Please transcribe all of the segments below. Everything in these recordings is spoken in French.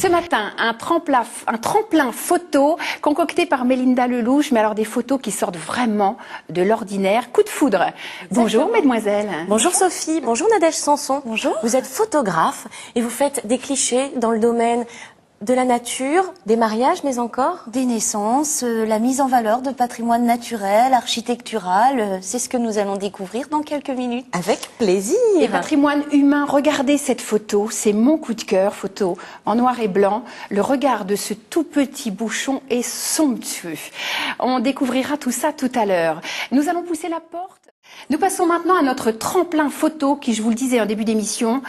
Ce matin, un tremplin photo concocté par Mélinda Lelouch, mais alors des photos qui sortent vraiment de l'ordinaire. Coup de foudre. Exactement. Bonjour mesdemoiselles. Bonjour Sophie, bonjour Nadège Sanson. Bonjour. Vous êtes photographe et vous faites des clichés dans le domaine de la nature, des mariages, mais encore des naissances, la mise en valeur de patrimoine naturel, architectural, c'est ce que nous allons découvrir dans quelques minutes. Avec plaisir. Et patrimoine humain, regardez cette photo, c'est mon coup de cœur, photo en noir et blanc. Le regard de ce tout petit bouchon est somptueux. On découvrira tout ça tout à l'heure. Nous allons pousser la porte. Nous passons maintenant à notre tremplin photo qui, je vous le disais en début d'émission,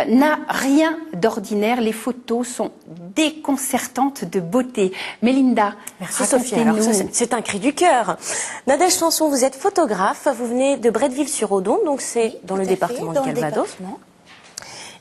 n'a rien d'ordinaire. Les photos sont déconcertantes de beauté. Mélinda, merci Sophie. Alors c'est un cri du cœur. Nadège Sanson, vous êtes photographe, vous venez de Bretteville-sur-Odon, donc c'est dans le département du Calvados.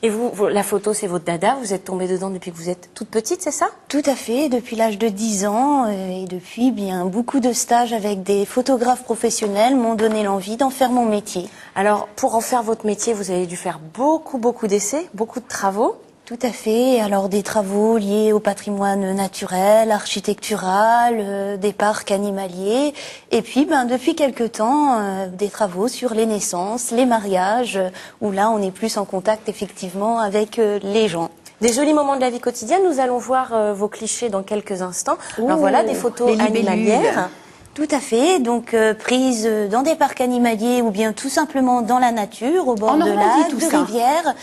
Et vous, la photo, c'est votre dada, vous êtes tombée dedans depuis que vous êtes toute petite, c'est ça? Tout à fait, depuis l'âge de 10 ans, et depuis bien beaucoup de stages avec des photographes professionnels m'ont donné l'envie d'en faire mon métier. Alors, pour en faire votre métier, vous avez dû faire beaucoup d'essais, beaucoup de travaux. Tout à fait, alors des travaux liés au patrimoine naturel, architectural, des parcs animaliers, et puis depuis quelque temps, des travaux sur les naissances, les mariages, où là on est plus en contact effectivement avec les gens. Des jolis moments de la vie quotidienne, nous allons voir vos clichés dans quelques instants. Alors voilà, des photos animalières. Tout à fait, donc prises dans des parcs animaliers ou bien tout simplement dans la nature, au bord de lacs, de rivières.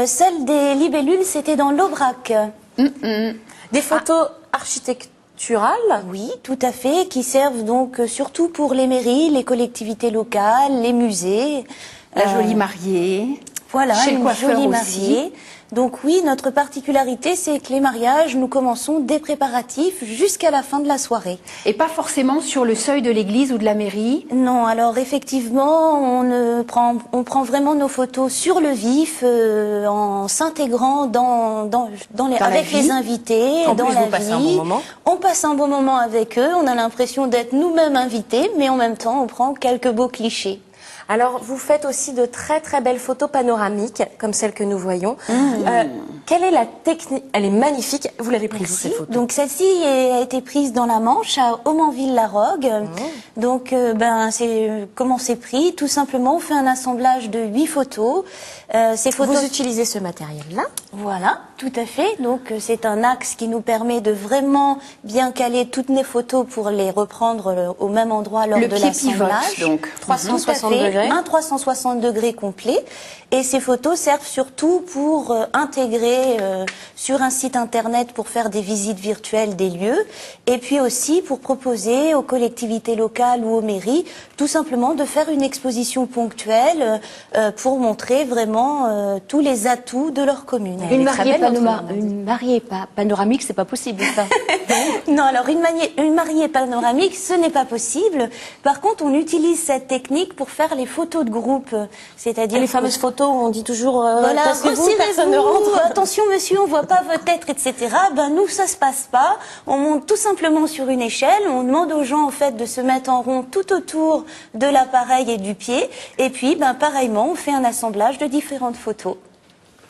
Celle des libellules, c'était dans l'Aubrac. Des photos architecturales? Oui, tout à fait, qui servent donc surtout pour les mairies, les collectivités locales, les musées. La jolie mariée. Voilà, chez une jolie mariée. Donc oui, notre particularité, c'est que les mariages, nous commençons des préparatifs jusqu'à la fin de la soirée. Et pas forcément sur le seuil de l'église ou de la mairie? Non, alors effectivement, on prend vraiment nos photos sur le vif, en s'intégrant avec les invités, dans la vie. Un bon moment. On passe un bon moment avec eux, on a l'impression d'être nous-mêmes invités, mais en même temps, on prend quelques beaux clichés. Alors, vous faites aussi de très belles photos panoramiques, comme celle que nous voyons. Quelle est la technique? Elle est magnifique. Vous l'avez prise où, cette photo? Donc celle-ci a été prise dans la Manche, à Aumanville-la-Rogue. Donc c'est comment c'est pris? Tout simplement, on fait un assemblage de 8 photos. Ces photos. Vous utilisez ce matériel-là? Voilà, tout à fait. Donc c'est un axe qui nous permet de vraiment bien caler toutes les photos pour les reprendre au même endroit lors de l'assemblage. Donc 360 degrés. Un 360 degrés complet. Et ces photos servent surtout pour intégrer sur un site internet pour faire des visites virtuelles des lieux, et puis aussi pour proposer aux collectivités locales ou aux mairies tout simplement de faire une exposition ponctuelle pour montrer vraiment tous les atouts de leur commune. Une mariée panoramique, c'est pas possible ça. Non, alors une mariée panoramique, ce n'est pas possible. Par contre, on utilise cette technique pour faire les photos de groupe, c'est-à-dire les fameuses photos où on dit toujours voilà, personne ne rentre. Attention monsieur, on voit pas votre tête, etc. Nous, ça se passe pas. On monte tout simplement sur une échelle. On demande aux gens en fait de se mettre en rond tout autour de l'appareil et du pied. Et puis, pareillement, on fait un assemblage de différentes photos.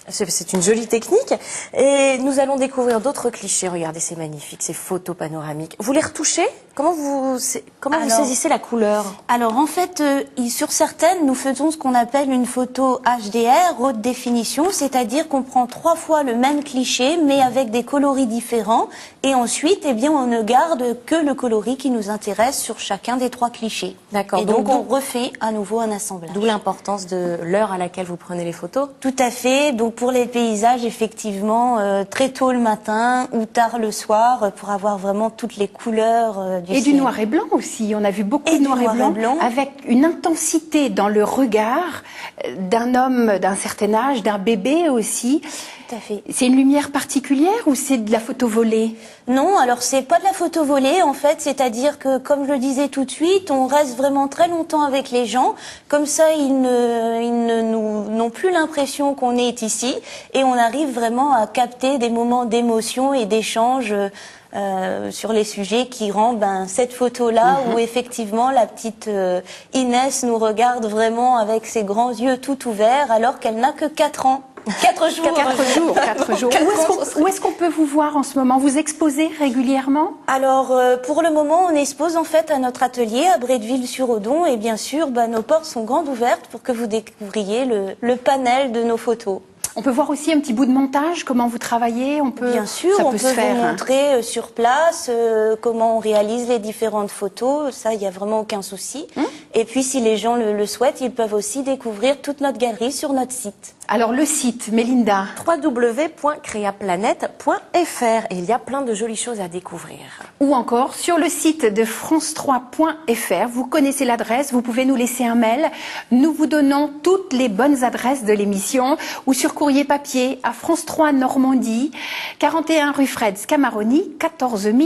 C'est une jolie technique. Et nous allons découvrir d'autres clichés. Regardez, c'est magnifique, ces photos panoramiques. Vous les retouchez? Comment vous saisissez la couleur? Alors en fait, sur certaines, nous faisons ce qu'on appelle une photo HDR, haute définition, c'est-à-dire qu'on prend 3 fois le même cliché, mais avec des coloris différents. Et ensuite, on ne garde que le coloris qui nous intéresse sur chacun des 3 clichés. D'accord. Et donc on refait à nouveau un assemblage. D'où l'importance de l'heure à laquelle vous prenez les photos? Tout à fait. Donc pour les paysages, effectivement, très tôt le matin ou tard le soir, pour avoir vraiment toutes les couleurs du ciel. Du noir et blanc aussi. On a vu beaucoup de noir et blanc, avec une intensité dans le regard d'un homme d'un certain âge, d'un bébé aussi. Tout à fait. C'est une lumière particulière ou c'est de la photo volée? Non, alors c'est pas de la photo volée en fait, c'est-à-dire que comme je le disais tout de suite, on reste vraiment très longtemps avec les gens, comme ça ils n'ont plus l'impression qu'on est ici et on arrive vraiment à capter des moments d'émotion et d'échange sur les sujets qui rendent cette photo-là où effectivement la petite Inès nous regarde vraiment avec ses grands yeux tout ouverts alors qu'elle n'a que 4 ans. 4 jours. 4 jours, 4 jours. Où est-ce qu'on peut vous voir en ce moment? Vous exposez régulièrement? Alors, pour le moment, on expose en fait à notre atelier à Bretteville-sur-Odon et bien sûr, nos portes sont grandes ouvertes pour que vous découvriez le panel de nos photos. On peut voir aussi un petit bout de montage, comment vous travaillez. Bien sûr, on peut vous montrer sur place comment on réalise les différentes photos. Ça, il n'y a vraiment aucun souci. Et puis, si les gens le souhaitent, ils peuvent aussi découvrir toute notre galerie sur notre site. Alors, le site, Mélinda? www.créaplanète.fr. Et il y a plein de jolies choses à découvrir. Ou encore, sur le site de france3.fr, vous connaissez l'adresse, vous pouvez nous laisser un mail. Nous vous donnons toutes les bonnes adresses de l'émission ou sur courrier papier à France 3 Normandie, 41 rue Fred Scamaroni, 14 000